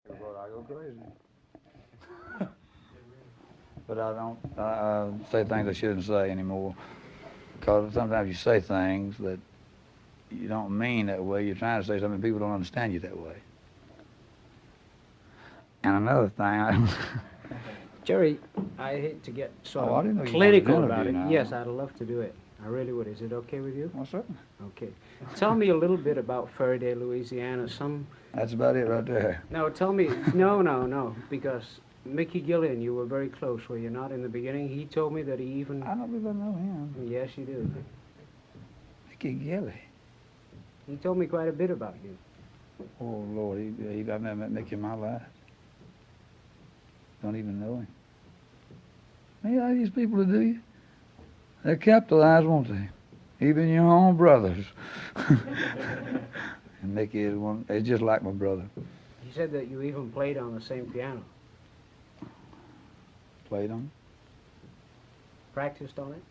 But I go crazy. But I don't say things I shouldn't say anymore. Because sometimes you say things that you don't mean that way. You're trying to say something, people don't understand you that way. And another thing, Jerry, I hate to get sort I didn't know of you wanted to clinical about interview it. now. Yes, I'd love to do it. I really would. Is it okay with you? Well, certainly. Okay. Tell me a little bit about Faraday, Louisiana. That's about it right there. No, tell me. No. Because Mickey Gillian, you were very close, were you not, in the beginning? He told me that he even. I don't believe I know him. Yes, you do. Mickey Gilly. He told me quite a bit about you. Oh, Lord, I've never met Mickey in my life. Don't even know him. You know, these people that do you, they're capitalized, won't they? Even your own brothers. And Mickey is one, he's just like my brother. He said that you even played on the same piano. Played on? Practiced on it?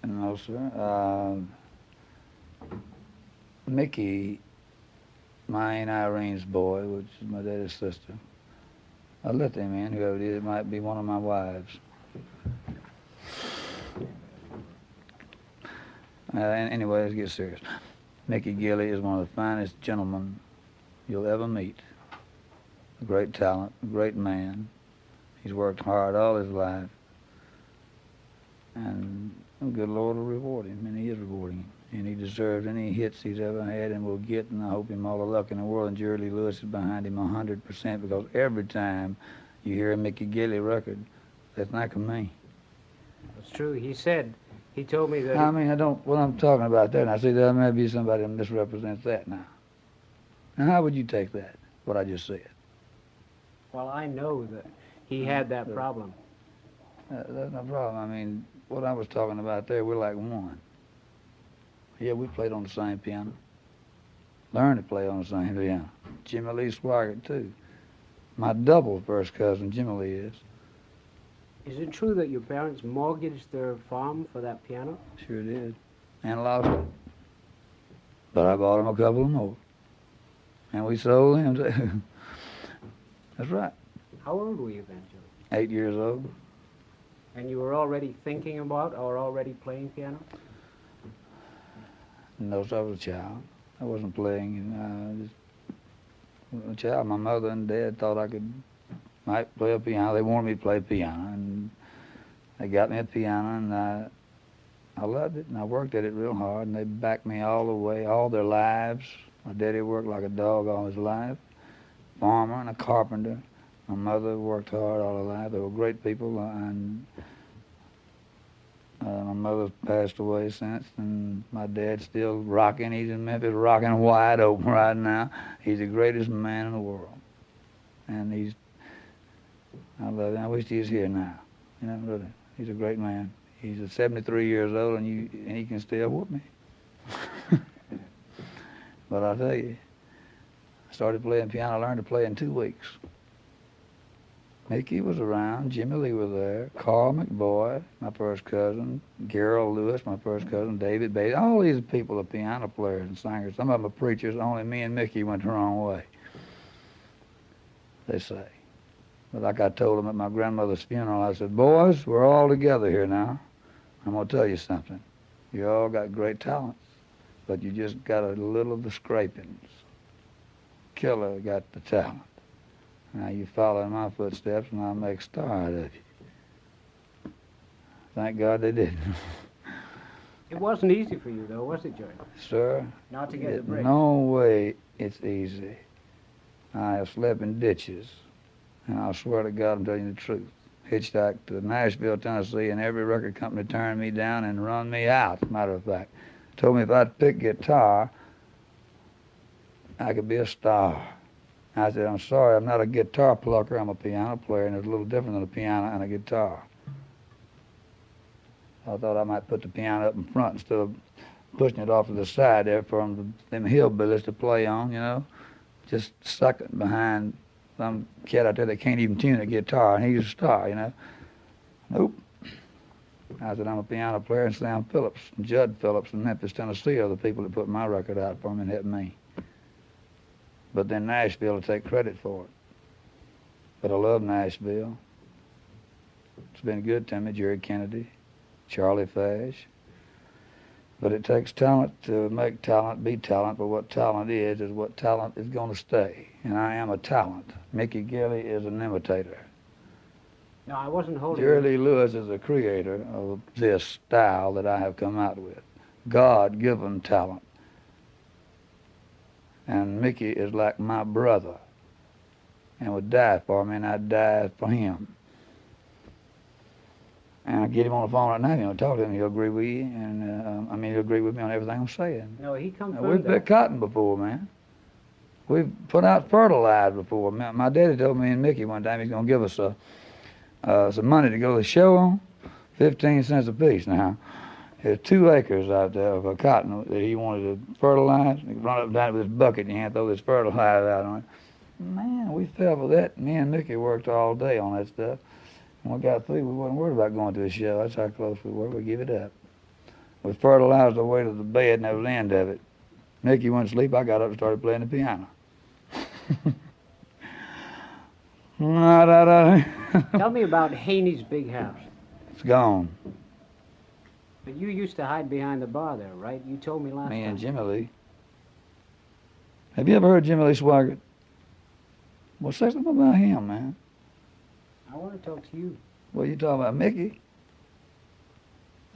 No, sir. Mickey, my Aunt Irene's boy, which is my daddy's sister, I let them in, whoever it is. It might be one of my wives. And anyway, let's get serious. Mickey Gilly is one of the finest gentlemen you'll ever meet. A great talent, a great man. He's worked hard all his life. And the good Lord will reward him, and he is rewarding him. And he deserves any hits he's ever had and will get, and I hope him all the luck in the world. And Jerry Lee Lewis is behind him 100%, because every time you hear a Mickey Gilly record, they think of me. That's true. He told me that. I mean, what I'm talking about there, and I see there may be somebody that misrepresents that now. Now, how would you take that, what I just said? Well, I know that he had that problem. That's no problem. I mean, what I was talking about there, we're like one. Yeah, we played on the same piano. Learned to play on the same piano. Jimmy Lee Swaggart, too. My double first cousin, Jimmy Lee is. Is it true that your parents mortgaged their farm for that piano? Sure did. And lost it. But I bought him a couple more. And we sold him, too. That's right. How old were you then, Joe? 8 years old. And you were already thinking about or already playing piano? No, I was a child. I wasn't playing. Just a child. My mother and dad thought might play a piano. They wanted me to play piano, and they got me a piano, and I loved it, and I worked at it real hard, and they backed me all the way, all their lives. My daddy worked like a dog all his life, farmer and a carpenter. My mother worked hard all her life. They were great people, and my mother's passed away since, and my dad's still rocking. He's in Memphis, rocking wide open right now. He's the greatest man in the world, and I love him. I wish he was here now. You know, really, he's a great man. He's 73 years old, and he can still whoop me. But I'll tell you, I started playing piano. I learned to play in 2 weeks. Mickey was around, Jimmy Lee was there, Carl McBoy, my first cousin, Gerald Lewis, my first cousin, David Bates. All these people are piano players and singers. Some of them are preachers. Only me and Mickey went the wrong way, they say. But like I told them at my grandmother's funeral, I said, boys, we're all together here now. I'm going to tell you something. You all got great talents, but you just got a little of the scrapings. Killer got the talent. Now you follow in my footsteps, and I'll make a star out of you. Thank God they didn't. It wasn't easy for you, though, was it, Joey? Sir, Not to get the break. no way it's easy. I have slept in ditches, and I'll swear to God I'm telling you the truth. Hitchhiked to Nashville, Tennessee, and every record company turned me down and run me out, as a matter of fact. Told me if I'd pick guitar, I could be a star. I said, I'm sorry, I'm not a guitar plucker, I'm a piano player, and it's a little different than a piano and a guitar. I thought I might put the piano up in front instead of pushing it off to the side there for them hillbillies to play on, you know. Just sucking behind some kid out there that can't even tune a guitar, and he's a star, you know. Nope. I said, I'm a piano player, and Sam Phillips and Judd Phillips in Memphis, Tennessee are the people that put my record out for me and helped me. But then Nashville will take credit for it. But I love Nashville. It's been good to me, Jerry Kennedy, Charlie Fash. But it takes talent to make talent be talent, but what talent is what talent is going to stay. And I am a talent. Mickey Gilley is an imitator. No, I wasn't holding Jerry it. Lee Lewis is a creator of this style that I have come out with. God-given talent. And Mickey is like my brother and would die for me, and I'd die for him. And I get him on the phone right now, you know, talk to him, he'll agree with you, and he'll agree with me on everything I'm saying. No, he confirmed We've that. picked cotton before, man. We've put out fertilizer before. My daddy told me and Mickey one time he's going to give us some money to go to the show on, 15 cents a piece. Now, there's 2 acres out there of cotton that he wanted to fertilize. He could run up and down with his bucket and he had to throw this fertilizer out on it. Man, we fell for that. Me and Mickey worked all day on that stuff. When we got through, we wasn't worried about going to the show. That's how close we were. We give it up. We fertilized our way to the bed, and that was the end of it. Mickey went to sleep. I got up and started playing the piano. Tell me about Haney's big house. It's gone. But you used to hide behind the bar there, right? You told me last Me time. and Jimmy Lee. Have you ever heard Jimmy Lee Swaggart? Well, say something about him, man. I want to talk to you. What you talking about, Mickey?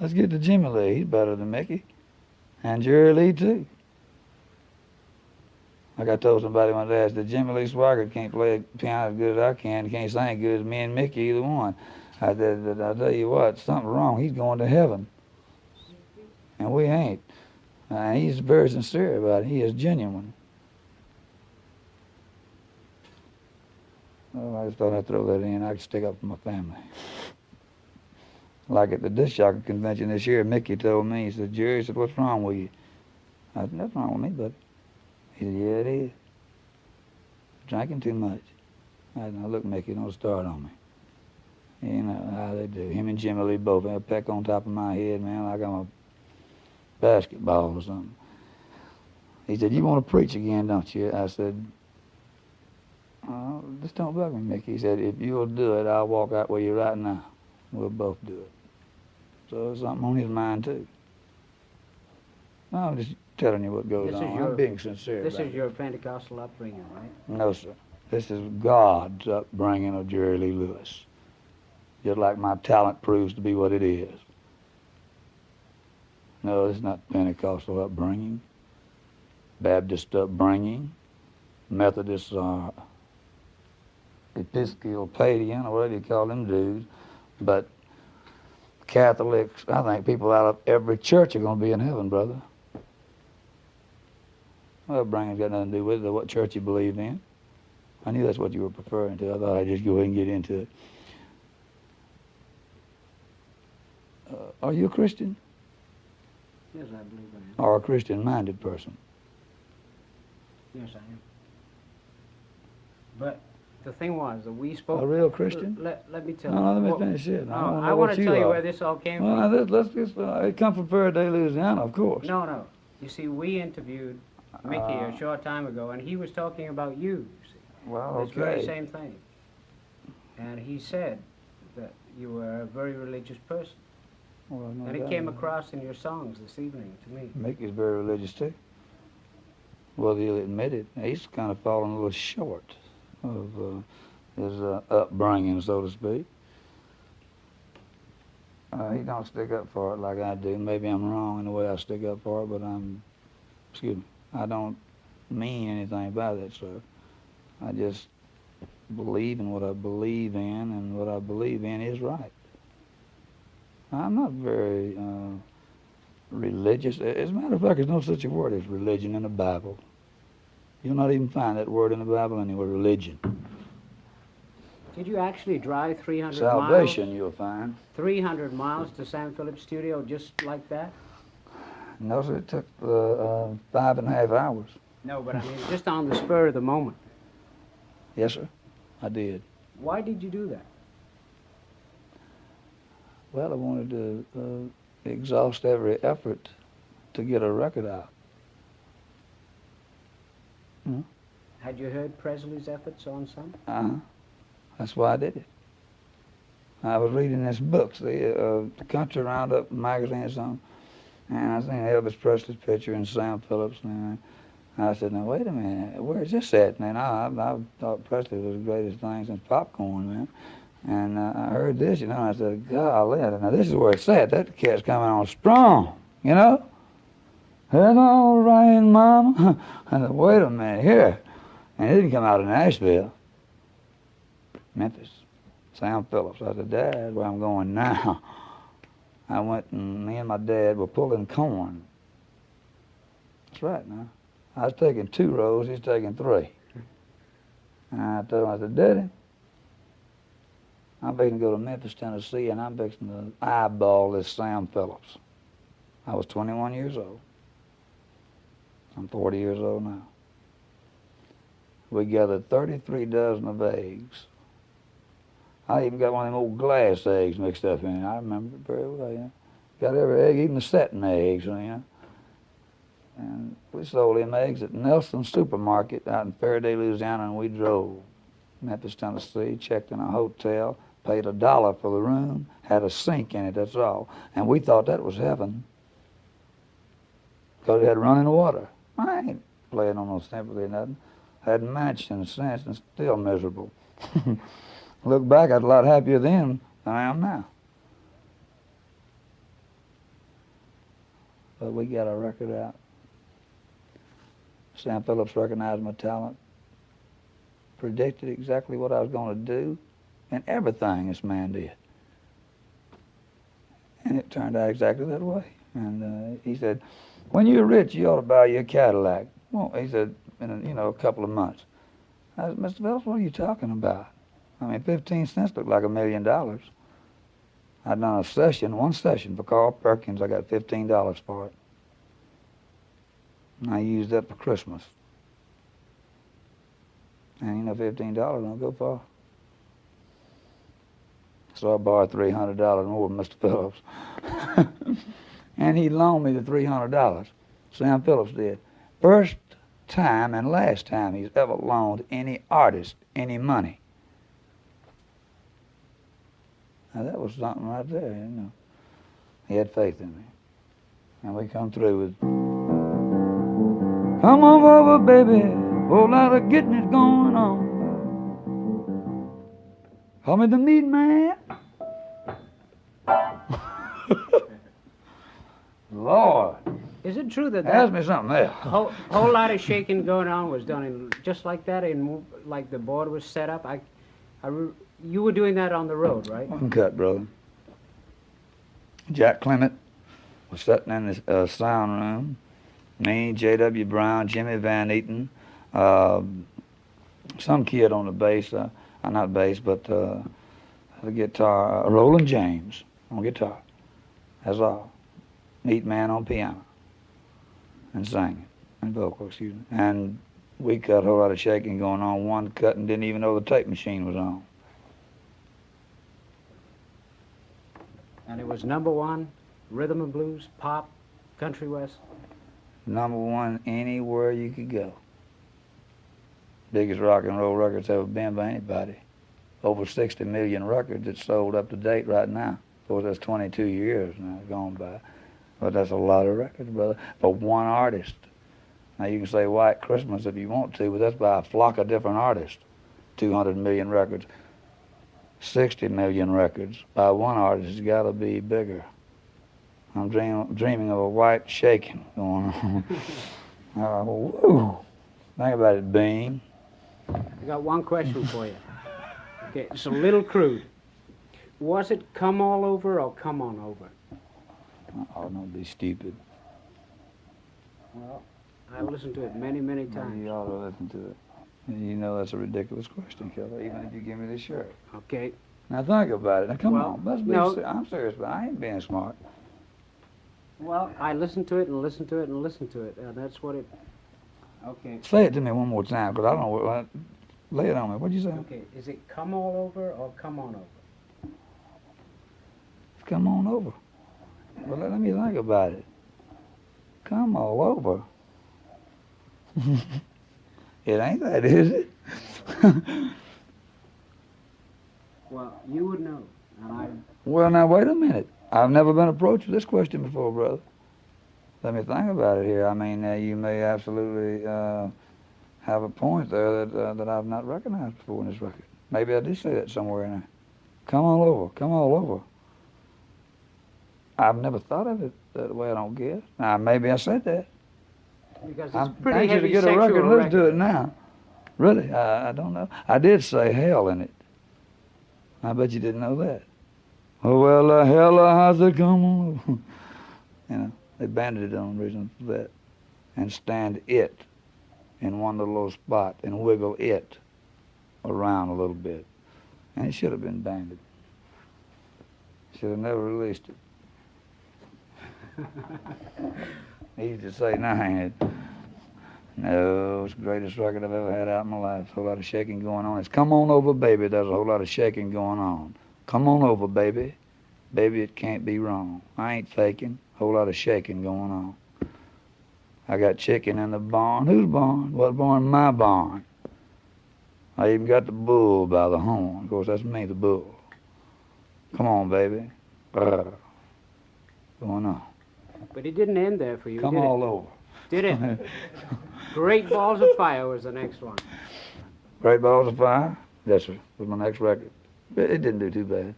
Let's get to Jimmy Lee. He's better than Mickey. And Jerry Lee, too. Like I told somebody one day, I said, Jimmy Lee Swaggart can't play piano as good as I can. He can't sing as good as me and Mickey, either one. I said, I'll tell you what, something's wrong. He's going to heaven. And we ain't. He's very sincere about it. He is genuine. Oh, I just thought I'd throw that in. I could stick up for my family. Like at the disc jockey convention this year, Mickey told me, he said, Jerry, he said, what's wrong with you? I said, nothing wrong with me, buddy. He said, yeah, it is. Drinking too much. I said, now look, Mickey, don't start on me. You know how they do. Him and Jimmy Lee both had a peck on top of my head, man, like I'm a basketball or something. He said, you want to preach again, don't you? I said, oh, just don't bug me, Mickey. He said, if you'll do it, I'll walk out where you're right now. We'll both do it. So there's something on his mind, too. I'm just telling you what goes on. I'm being sincere This about is your Pentecostal upbringing, right? No, sir. This is God's upbringing of Jerry Lee Lewis. Just like my talent proves to be what it is. No, it's not Pentecostal upbringing, Baptist upbringing, Methodist Episcopalian, or whatever you call them dudes. But Catholics, I think people out of every church are going to be in heaven, brother. Well, upbringing's got nothing to do with it, or what church you believe in. I knew that's what you were referring to. I thought I'd just go ahead and get into it. Are you a Christian? Yes, I believe I am. Or a Christian-minded person? Yes, I am. But the thing was that we spoke. A real Christian? Let me tell No, you. let me Well, finish it. I want to tell you where this all came from. Well, let's just, it come from Faraday, Louisiana, of course. No. You see, we interviewed Mickey a short time ago, and he was talking about you. You see. Well, This very okay. same thing. And he said that you were a very religious person. Well, no And it doubt came about it. across in your songs this evening to me. Mickey's very religious, too. Well, he'll admit it. He's kind of fallen a little short of his upbringing, so to speak. He don't stick up for it like I do. Maybe I'm wrong in the way I stick up for it, but I don't mean anything by that, sir. I just believe in what I believe in, and what I believe in is right. I'm not very religious. As a matter of fact, there's no such a word as religion in the Bible. You'll not even find that word in the Bible anywhere, religion. Did you actually drive 300 Salvation, miles? you'll find. 300 miles to Sam Phillips Studio just like that? No, sir, it took 5.5 hours. No, but I mean, just on the spur of the moment. Yes, sir, I did. Why did you do that? Well, I wanted to exhaust every effort to get a record out. Had you heard Presley's efforts on some? Uh-huh. That's why I did it. I was reading this book, the Country Roundup magazine or something, and I seen Elvis Presley's picture and Sam Phillips, and I said, now wait a minute, where's this at? And I thought Presley was the greatest thing since popcorn, man. And I heard this, and I said, golly, now this is where it's at. That cat's coming on strong, you know? That's all right, Mama. I said, wait a minute, here. And it didn't come out of Nashville. Memphis. Sam Phillips. I said, Dad, where I'm going now. I went and me and my dad were pulling corn. That's right now. I was taking 2 rows, he's taking 3. And I told him, I said, Daddy, I'm fixing to go to Memphis, Tennessee, and I'm fixing to eyeball this Sam Phillips. I was 21 years old. I'm 40 years old now. We gathered 33 dozen of eggs. I even got one of them old glass eggs mixed up in it. I remember it very well, you know. Got every egg, even the setting eggs, you know. And we sold them eggs at Nelson's Supermarket out in Faraday, Louisiana, and we drove Memphis, Tennessee, checked in a hotel, paid $1 for the room, had a sink in it, that's all. And we thought that was heaven because it had running water. I ain't playing on no sympathy or nothing. Hadn't matched in a sense and still miserable. Look back, I was a lot happier then than I am now. But we got our record out. Sam Phillips recognized my talent, predicted exactly what I was going to do, and everything this man did. And it turned out exactly that way. And he said, when you're rich, you ought to buy you a Cadillac. Well, he said, in a couple of months. I said, Mr. Phillips, what are you talking about? I mean, 15 cents looked like $1 million. I'd done one session for Carl Perkins. I got $15 for it. And I used that for Christmas. And $15 don't go far. So I borrowed $300 more from Mr. Phillips. And he loaned me the $300. Sam Phillips did. First time and last time he's ever loaned any artist any money. Now that was something right there, you know. He had faith in me. And we come through with, come on over, baby, whole lot of getting it going on. Call me the meat man. Lord. Is it true that Ask me something else. whole lot of shaking going on was done in just like that, like the board was set up? You were doing that on the road, right? One cut, brother. Jack Clement was sitting in the sound room. Me, J.W. Brown, Jimmy Van Eaton, some kid on the bass, not bass, but the guitar, Roland James on guitar. That's all. Neat man on piano and singing and vocal, excuse me. And we cut a whole lot of shaking going on. One cut and didn't even know the tape machine was on. And it was #1, rhythm and blues, pop, country west. #1 anywhere you could go. Biggest rock and roll records ever been by anybody. Over 60 million records that's sold up to date right now. Of course, that's 22 years now gone by. But that's a lot of records, brother, for one artist. Now, you can say White Christmas if you want to, but that's by a flock of different artists. 200 million records. 60 million records by one artist has got to be bigger. I'm dreaming of a white shaking going on. Woo. Think about it, Bean. I got one question for you. Okay, it's a little crude. Was it Come All Over or Come On Over? Oh, don't be stupid. Well, I've listened to it many, many times. You ought to listen to it. You know that's a ridiculous question, Keller, even if you give me the shirt. Okay. Now think about it. Now come on. Let's be no. I'm serious, but I ain't being smart. Well, I listened to it and listened to it and listened to it, and that's what it... Okay. Say it to me one more time, because I don't know what... Lay it on me. What'd you say? Okay. Is it Come All Over or Come On Over? Come on over. Well, let me think about it. Come all over. It ain't that, is it? Well, you would know, and I. Well, now, wait a minute. I've never been approached with this question before, brother. Let me think about it here. I mean, you may absolutely have a point there that I've not recognized before in this record. Maybe I did say that somewhere in there. Come on over. Come all over. I've never thought of it that way, I don't guess. Now, maybe I said that. Because it's I'm pretty anxious to heavy get a sexual record and listen to record. it now. Really, I don't know. I did say hell in it. I bet you didn't know that. Oh, well, hell, how's it come on? You know, they banded it on reason for that. And stand it in one little spot and wiggle it around a little bit. And it should have been banded. Should have never released it. Easy to say now, ain't it? No, it's the greatest record I've ever had out in my life. A whole lot of shaking going on. It's Come On Over, Baby. There's a whole lot of shaking going on. Come on over, baby. Baby, it can't be wrong. I ain't faking. A whole lot of shaking going on. I got chicken in the barn. Whose barn? What barn? My barn. I even got the bull by the horn. Of course, that's me, the bull. Come on, baby. Going on. But it didn't end there for you, Come did all it? over. Did it? Great Balls of Fire was the next one. Great Balls of Fire? Yes, sir. Was my next record. It didn't do too bad.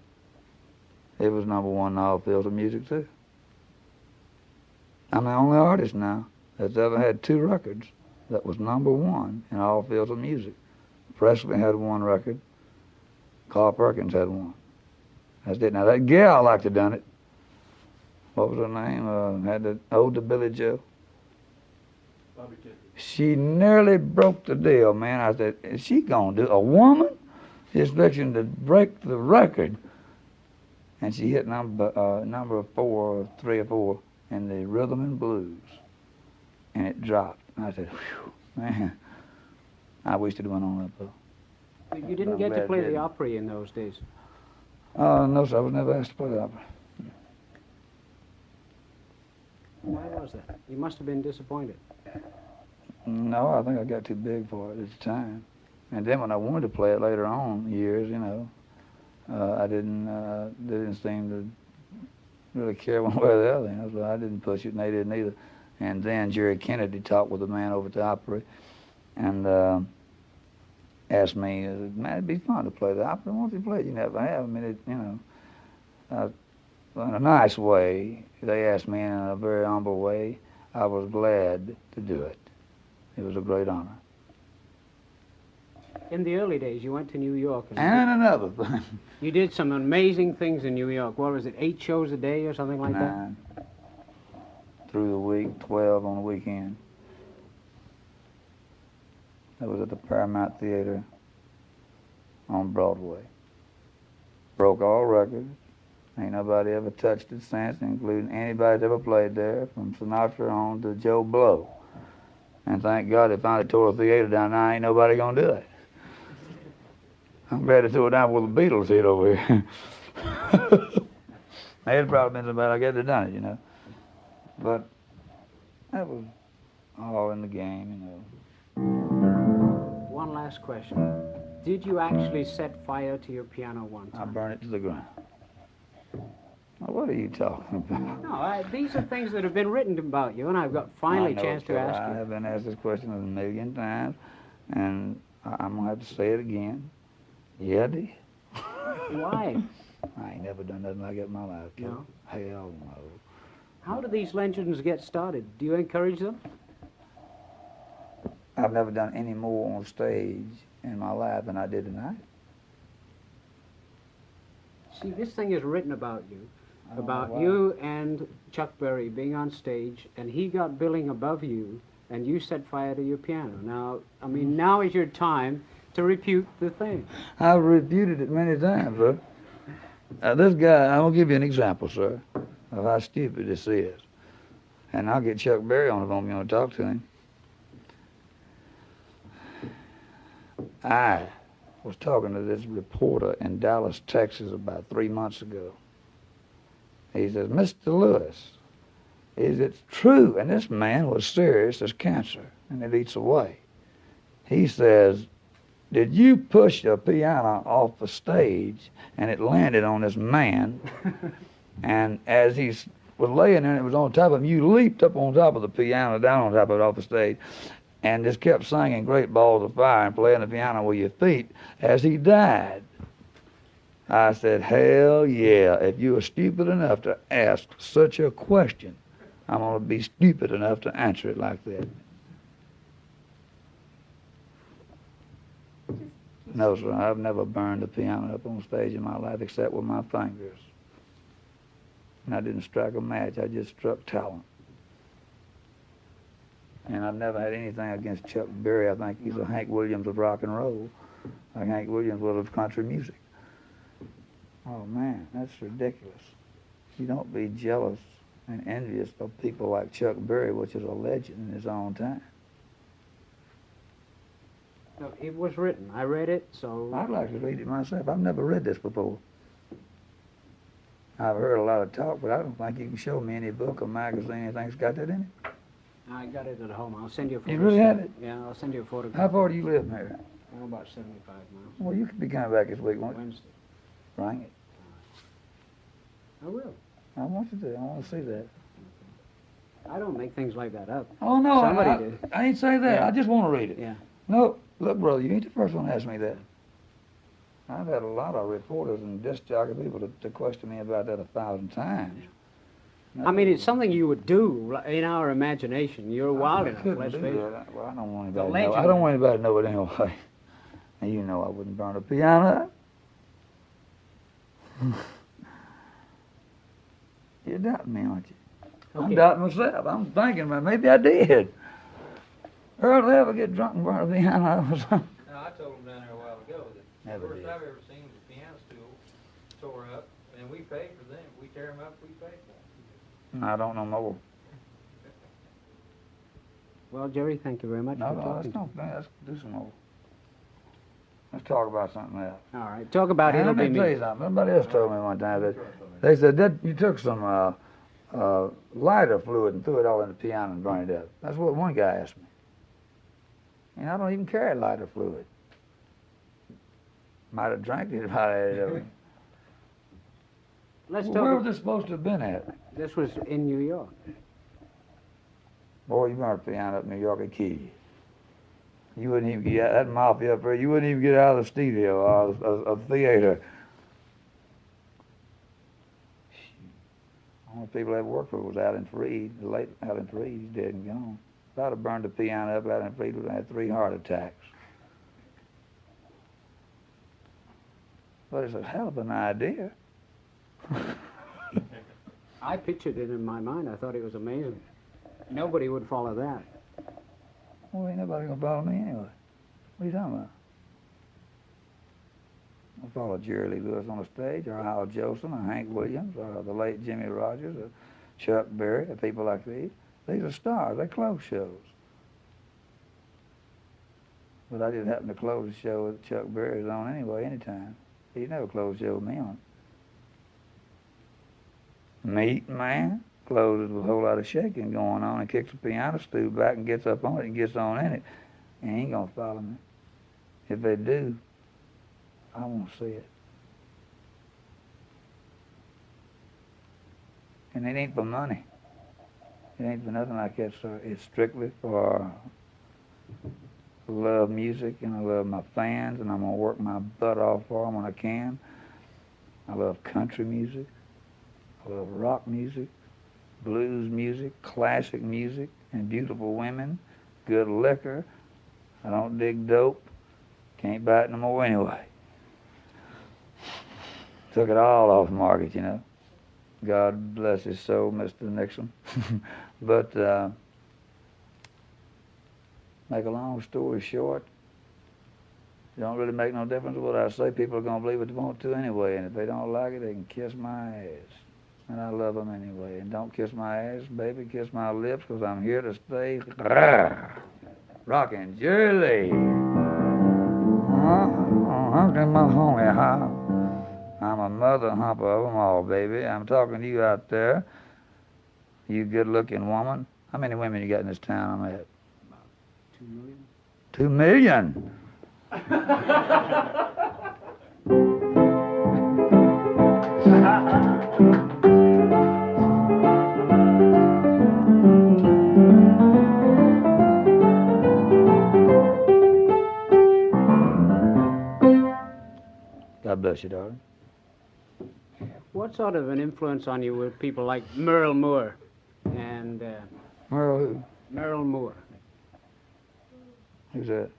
It was number one in all fields of music, too. I'm the only artist now that's ever had two records that was number one in all fields of music. Presley had one record. Carl Perkins had one. That's it. Now, that gal liked to done it. What was her name? Had the Ode to Billy Joe. She nearly broke the deal, man. I said, is she going to do a woman? She's fixing to break the record. And she hit number 4, 3 or 4 in the rhythm and blues. And it dropped. And I said, whew, man. I wished it went on up, though. But you didn't get to play the Opry in those days. No, sir. I was never asked to play the opera. Why was that? You must have been disappointed. No, I think I got too big for it at the time. And then when I wanted to play it later on years, you know, I didn't seem to really care one way or the other. You know, so I didn't push it, and they didn't either. And then Jerry Kennedy talked with the man over at the Opry, and asked me, man, it'd be fun to play the Opry. Once you play it, you never have. I mean, it, you know, in a nice way. They asked me in a very humble way. I was glad to do it. It was a great honor. In the early days, you went to New York. And another thing. You did some amazing things in New York. What was it, 8 shows a day or something like 9 through the week, 12 on the weekend. That was at the Paramount Theater on Broadway. Broke all records. Ain't nobody ever touched it since, including anybody that ever played there, from Sinatra on to Joe Blow. And thank God they finally tore the theater down. Now ain't nobody gonna do it. I'm glad they tore it down before the Beatles hit over here. It'd probably been somebody I guess that done it, you know. But that was all in the game, you know. One last question. Did you actually set fire to your piano one time? I burned it to the ground. Now, what are you talking about? No, these are things that have been written about you, and I've got finally a chance to ask I you. have been asked this question a million times, and I'm going to have to say it again. Yeah, I did. Why? I ain't never done nothing like that in my life. Kid. No? Hell no. How do these legends get started? Do you encourage them? I've never done any more on stage in my life than I did tonight. See, this thing is written about you. Oh, About wow. you and Chuck Berry being on stage, and he got billing above you, and you set fire to your piano. Now, I mean, now is your time to refute the thing. I've refuted it many times, sir. This guy, I'm going to give you an example, sir, of how stupid this is. And I'll get Chuck Berry on the phone if you want to talk to him. I was talking to this reporter in Dallas, Texas about 3 months ago. He says, Mr. Lewis, is it true? And this man was serious as cancer, and it eats away. He says, did you push a piano off the stage and it landed on this man? And as he was laying there and it was on top of him, you leaped up on top of the piano, down on top of it off the stage, and just kept singing Great Balls of Fire and playing the piano with your feet as he died. I said, hell yeah, if you are stupid enough to ask such a question, I'm going to be stupid enough to answer it like that. No, sir, I've never burned a piano up on stage in my life except with my fingers. And I didn't strike a match, I just struck talent. And I've never had anything against Chuck Berry. I think he's a Hank Williams of rock and roll, like Hank Williams was of country music. Oh man, that's ridiculous. You don't be jealous and envious of people like Chuck Berry, which is a legend in his own time. No, it was written. I read it, so... I'd like to read it myself. I've never read this before. I've heard a lot of talk, but I don't think you can show me any book or magazine, anything's got that in it. I got it at home. I'll send you a photo. You really have it? Yeah, I'll send you a photograph. How far do you live from here? Oh, about 75 miles. Well, you could be coming back this week, won't you? Wednesday. Bring it. I will. I want you to. I want to see that. I don't make things like that up. Oh, no, Somebody did. I ain't say that. Yeah. I just want to read it. Yeah. No, look, brother, you ain't the first one to ask me that. I've had a lot of reporters and disc jockey people to question me about that 1,000 times. I mean, it's something you would do like, in our imagination. You're wild enough, let's face it. Well, I don't want The anybody to know. I legend. don't want anybody to know it anyway. And you know I wouldn't burn a piano up. You're doubting me, aren't you? I'm Okay. doubting myself. I'm thinking, well, maybe I did. Earl, did I ever get drunk and burn a piano up or something? No, I told him down there a while ago that Never the first did. I've ever seen was a piano stool tore up, and we paid for them. We tear them up, we pay for them. I don't know more. Well, Jerry, thank you very much No, for no, talking. let's do some more. Let's talk about something else. All right, talk about And It'll let Be me tell Me. you something. Somebody else told me one time that they said that you took some lighter fluid and threw it all in the piano and burned it up. That's what one guy asked me. And I don't even carry lighter fluid. Might have drank it if I had it. Let's Well, where was talk. this supposed to have been at? This was in New York. Boy, you burned a piano up in New York and kill you. You wouldn't even get that mafia up there. You wouldn't even get out of the studio or of the theater. Only people that worked for was Allen Freed, the late Allen Freed. He's dead and gone. If I'd have burned the piano up, Allen Freed would have had 3 heart attacks. But it's a hell of an idea. I pictured it in my mind. I thought it was amazing. Nobody would follow that. Well, ain't nobody gonna follow me anyway. What are you talking about? I follow Jerry Lee Lewis on the stage, or Hal Jolson, or Hank Williams, or the late Jimmy Rogers, or Chuck Berry, or people like these. These are stars. They close shows. But I just happened to close the show that Chuck Berry was on anyway, anytime. He never closed the show with me on it. Meat Man closes with a whole lot of shaking going on and kicks the piano stool back and gets up on it and gets on in it. And he ain't gonna follow me. If they do, I won't see it. And it ain't for money. It ain't for nothing like that, sir. It's strictly for I love music and I love my fans and I'm gonna work my butt off for them when I can. I love country music. I love rock music, blues music, classic music, and beautiful women, good liquor. I don't dig dope. Can't buy it no more anyway. Took it all off the market, you know. God bless his soul, Mr. Nixon. But make a long story short, it don't really make no difference what I say. People are going to believe what they want to anyway, and if they don't like it, they can kiss my ass. And I love them anyway. And don't kiss my ass, baby, kiss my lips, because I'm here to stay. Rockin' Jerry Lee. Humping my homie, huh? I'm a mother humper of them all, baby. I'm talking to you out there, you good-looking woman. How many women you got in this town I'm at? About 2 million. 2 million. God bless you, darling. What sort of an influence on you were people like Merle Moore and Merle, who? Merle Moore, Who's that?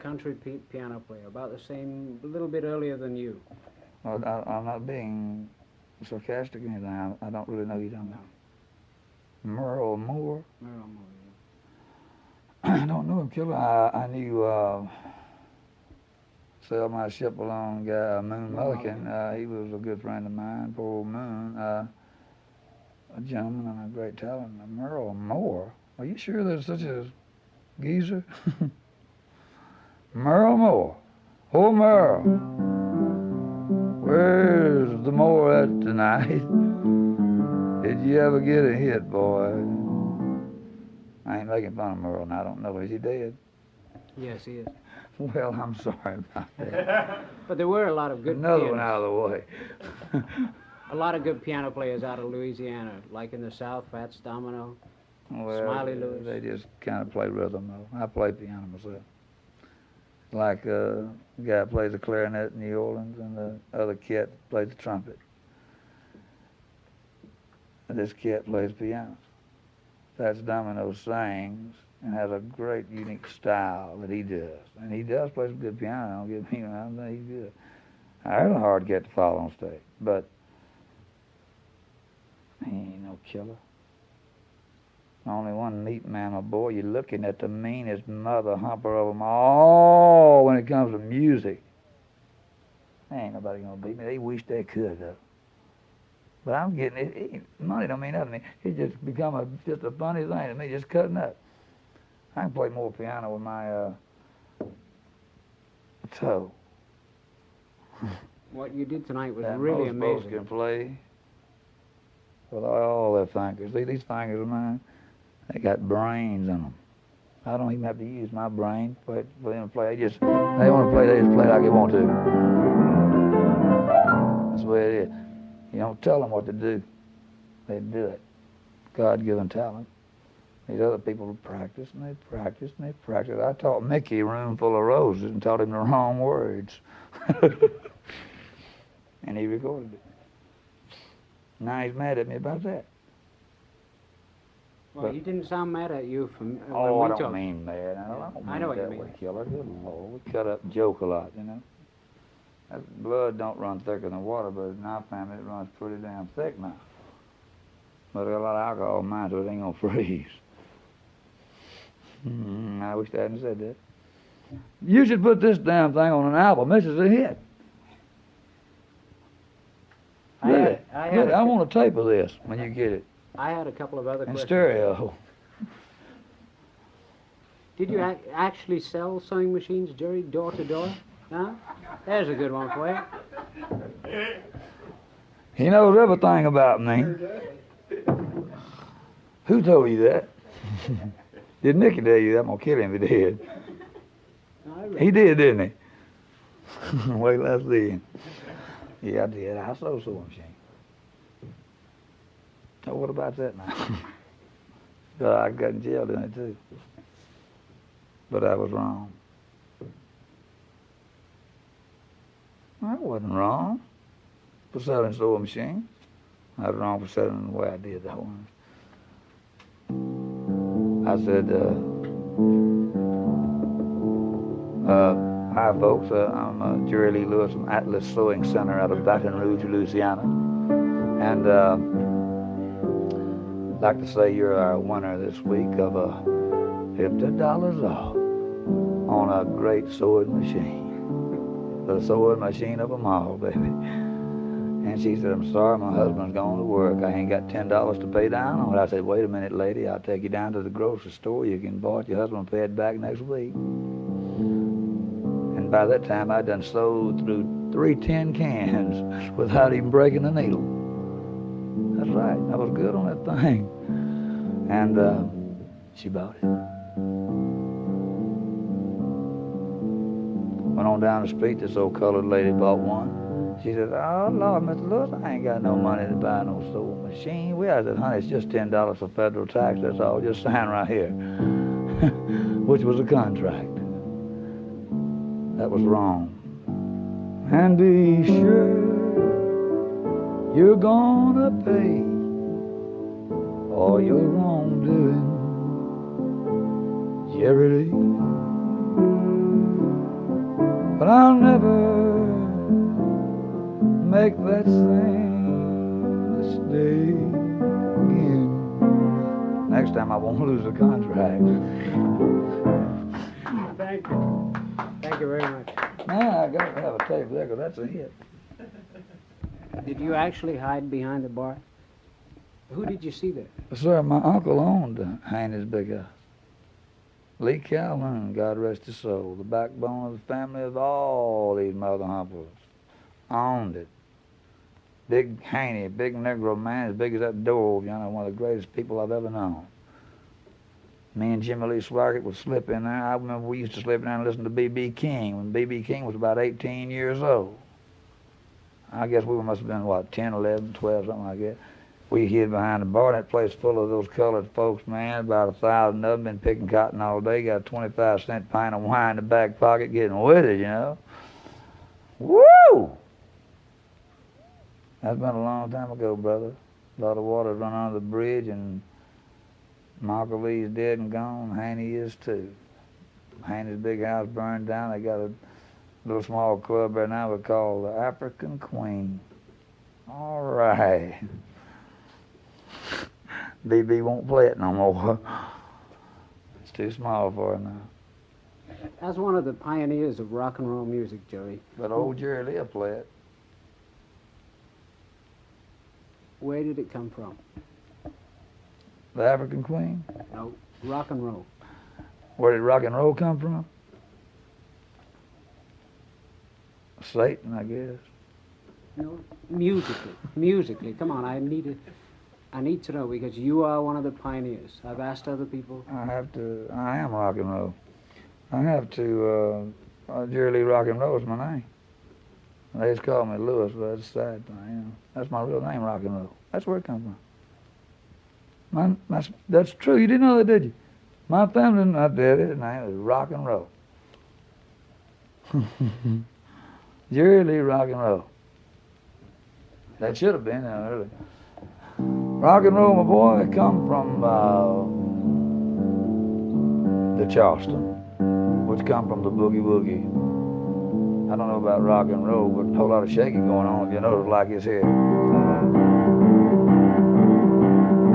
country piano player, about the same, a little bit earlier than you? Well, I'm not being sarcastic or anything. I don't really know who you're talking about. Merle Moore? Merle Moore, I don't know him, Killer. I knew Sell My Ship Along guy, Moon Mulligan. He was a good friend of mine, poor old Moon. A gentleman and a great talent. Merle Moore? Are you sure there's such a geezer? Merle Moore. Oh, Merle. Where's the Moore at tonight? Did you ever get a hit, boy? I ain't making fun of Merle, and I don't know. Is he dead? Yes, he is. Well, I'm sorry about that. But there were a lot of good Another pianists. one out of the way. A lot of good piano players out of Louisiana, like in the South, Fats Domino. Well, Smiley Lewis. they just kind of play rhythm, though. I play piano myself. Like the guy plays the clarinet in New Orleans, and the other cat plays the trumpet. And this cat plays piano. Fats Domino sings and has a great, unique style that he does. And he does play some good piano. Don't get me wrong, I think he's good. I had a hard cat to follow on stage, but he ain't no killer. Only one neat man, my boy. You're looking at the meanest mother humper of them all when it comes to music. Ain't nobody gonna beat me. They wish they could, though. But I'm getting it. Money don't mean nothing to me. It's just become just a funny thing to me, just cutting up. I can play more piano with my toe. What you did tonight was That really most folks amazing. can play with all their fingers. See, these fingers of mine, they got brains in them. I don't even have to use my brain for them to play. They want to play, they just play like they want to. That's the way it is. You don't tell them what to do. They do it. God-given talent. These other people practice, and they practice, and they practice. I taught Mickey a room full of roses and taught him the wrong words. And he recorded it. Now he's mad at me about that. Well, But- he didn't sound mad at you from when Oh, we I don't talked. mean mad. I don't I mean know what you that mean. way, Killer. Good Lord. We cut up and joke a lot, you know. That blood don't run thicker than water, but in our family it runs pretty damn thick now. But there's a lot of alcohol in mine, so it ain't gonna freeze. I wish I hadn't said that. You should put this damn thing on an album. This is a hit. Really? Really, I want a tape of this when you get it. I had a couple of other In questions. stereo. Did you actually sell sewing machines, Jerry, door to door? Huh? There's a good one for you. He knows everything about me. Who told you that? Did Nicky tell you that? I'm gonna kill him if he did. He did, didn't he? Wait, let's see. Yeah, I did. I sold a sewing machine. So what about that now? I got in jail doing it too. But I was wrong. I wasn't wrong for selling sewing machines. I was wrong for selling them the way I did that one. I said, hi folks, I'm Jerry Lee Lewis from Atlas Sewing Center out of Baton Rouge, Louisiana. And I'd like to say you're our winner this week of $50 off on a great sewing machine. The sewing machine of them all, baby. And she said, I'm sorry, my husband's gone to work. I ain't got $10 to pay down on it. I said, wait a minute, lady. I'll take you down to the grocery store. You can buy it. Your husband will pay it back next week. And by that time, I'd done sewed through 3 tin cans without even breaking a needle. That's right. I was good on that thing. And she bought it. Went on down the street, this old colored lady bought one. She said, "Oh, Lord, Mr. Lewis, I ain't got no money to buy no sewing machine." I said, "Honey, it's just $10 for federal tax, that's all. Just sign right here." Which was a contract. That was wrong. And be sure you're gonna pay all your wrongdoing, Jerry Lee. But I'll never make that same mistake again. Next time I won't lose a contract. Thank you. Thank you very much. Man, I gotta have a tape record. That's a hit. Did you actually hide behind the bar? Who did you see there? Sir, my uncle owned Haney's Big House. Lee Calhoun, God rest his soul, the backbone of the family of all these mother humpers, owned it. Big Haney, big Negro man, as big as that door, you know, one of the greatest people I've ever known. Me and Jimmy Lee Swaggart would slip in there. I remember we used to slip in there and listen to B.B. King when B.B. King was about 18 years old. I guess we must have been, what, 10, 11, 12, something like that. We hid behind the bar. That place full of those colored folks, man. About 1,000 of them been picking cotton all day. Got a 25-cent pint of wine in the back pocket, getting with it, you know. Woo! That's been a long time ago, brother. A lot of water's run under the bridge, and Marco Lee's dead and gone. Haney is too. Haney's Big House burned down. They got a little small club right now we call the African Queen. All right. BB won't play it no more. It's too small for her now. As one of the pioneers of rock and roll music, Joey, But old Jerry Lee will play it. where did it come from? The African Queen? No, rock and roll. Where did rock and roll come from? Satan, I guess. No, musically. Come on, I need to know because you are one of the pioneers. I've asked other people. I am rock and roll. I have to, Jerry Lee Rock and Roll is my name. They just call me Lewis, but that's a sad thing, you know. That's my real name, Rock and Roll. That's where it comes from. That's true. You didn't know that, did you? My family, I did it, and name is Rock and Roll. Jerry Lee Rock and Roll. That should have been, really. Rock and roll, my boy, come from the Charleston, which come from the boogie woogie. I don't know about rock and roll, but a whole lot of shaking going on, if you notice, like it's here.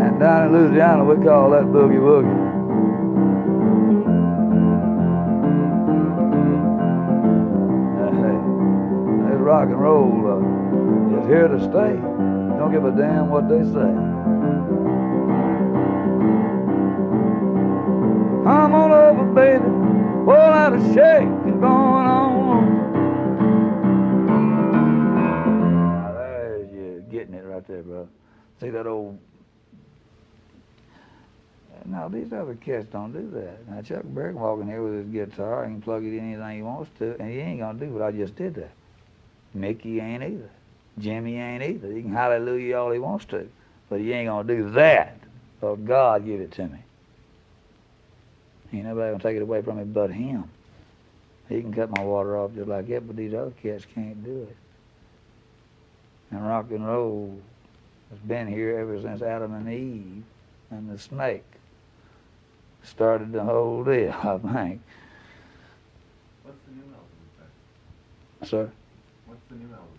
And down in Louisiana, we call that boogie woogie. Hey, rock and roll is here to stay. Don't give a damn what they say. Come on over, baby. Whole lot of shaking going on. Now there's you getting it right there, bro. See that old... Now, these other cats don't do that. Now, Chuck Berry can walk in here with his guitar. He can plug it in anything he wants to, and he ain't going to do what I just did there. Mickey ain't either. Jimmy ain't either. He can hallelujah all he wants to, but he ain't going to do that. So God give it to me. Ain't nobody going to take it away from me but him. He can cut my water off just like that, but these other cats can't do it. And rock and roll has been here ever since Adam and Eve and the snake started the whole deal, I think. What's the new album? Sir? What's the new album?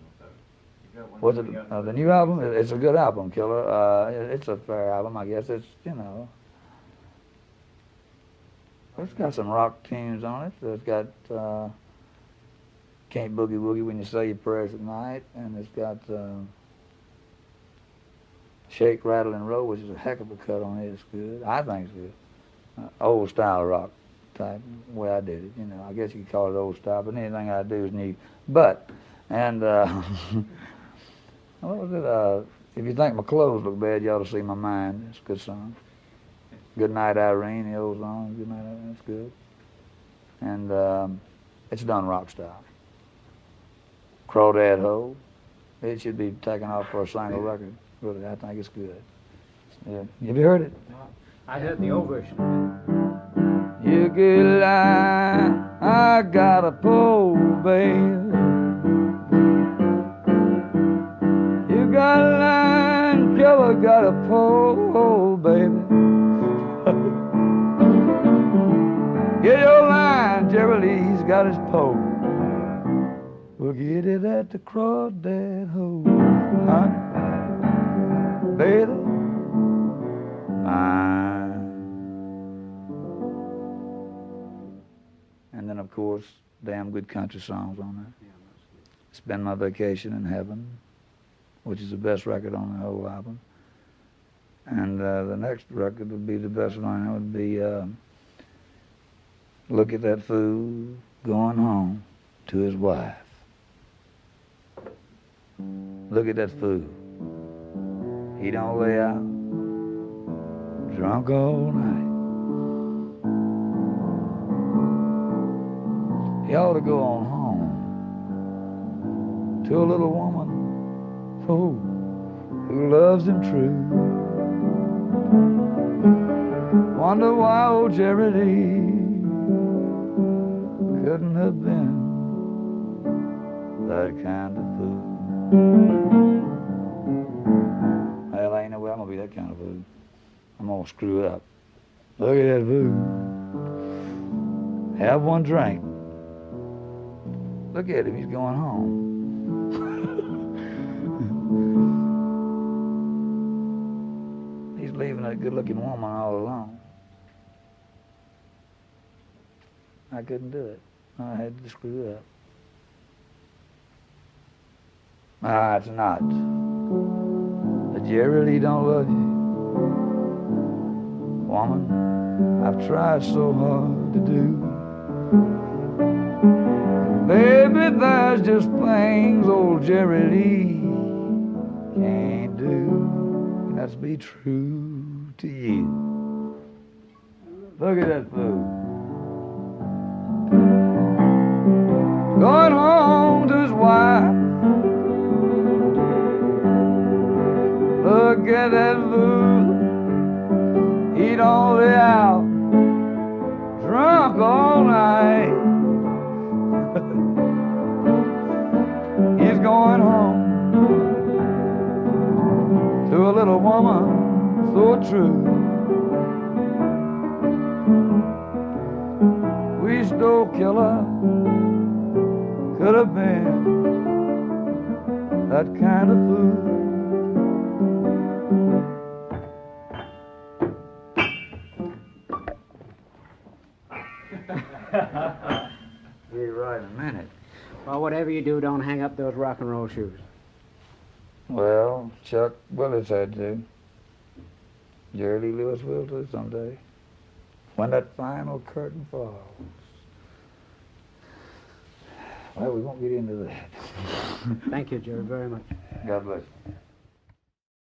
What's it? The new album? It's a good album, Killer. It's a fair album, I guess. It's, you know, it's got some rock tunes on it. It's got Can't Boogie Woogie When You Say Your Prayers at Night, and it's got Shake, Rattle, and Roll, which is a heck of a cut on it. It's good. I think it's good. Old style rock type, way I did it. You know, I guess you could call it old style, but anything I do is new. But, and what was it? If you think my clothes look bad, you ought to see my mind. It's a good song. Good Night, Irene, the old song. Good Night, Irene. That's good. And It's done rock style. Crawdad Ho, it should be taken off for a single record. Really, I think it's good. Yeah. Have you heard it? I heard the old version of it. You get a line, I got a pole, babe. You got a line, killer got a pole, baby. Get your line, Jerry Lee's got his pole. We'll get it at the Crawdad Ho, huh? Baby, mine. And then, of course, damn good country songs on there. Spend My Vacation in Heaven, which is the best record on the whole album. And the next record would be the best one. It would be Look at That Fool Going Home to His Wife. Look at that fool. He don't lay out drunk all night. He ought to go on home to a little woman, oh, who loves him true. Wonder why old Jerry Lee couldn't have been that kind of fool. Well, ain't no way I'm gonna be that kind of fool. I'm gonna screw up. Look at that fool. Have one drink. Look at him, he's going home. He's leaving that good-looking woman all alone. I couldn't do it. I had to screw up. It's not. The Jerry Lee don't love you. Woman, I've tried so hard to do. Baby, there's just things old Jerry Lee can't do. And that's be true to you. Look at that fool. Going home to his wife. Look at that fool. He don't lay out drunk all night. He's going home to a little woman so true. We stole killer could have been that kind of fool. Be right in a minute. Well, whatever you do, don't hang up those rock and roll shoes. Well, Chuck Willis had to. Jerry Lee Lewis will too someday. When that final curtain falls. Well, we won't get into that. Thank you, Jerry, very much. God bless you.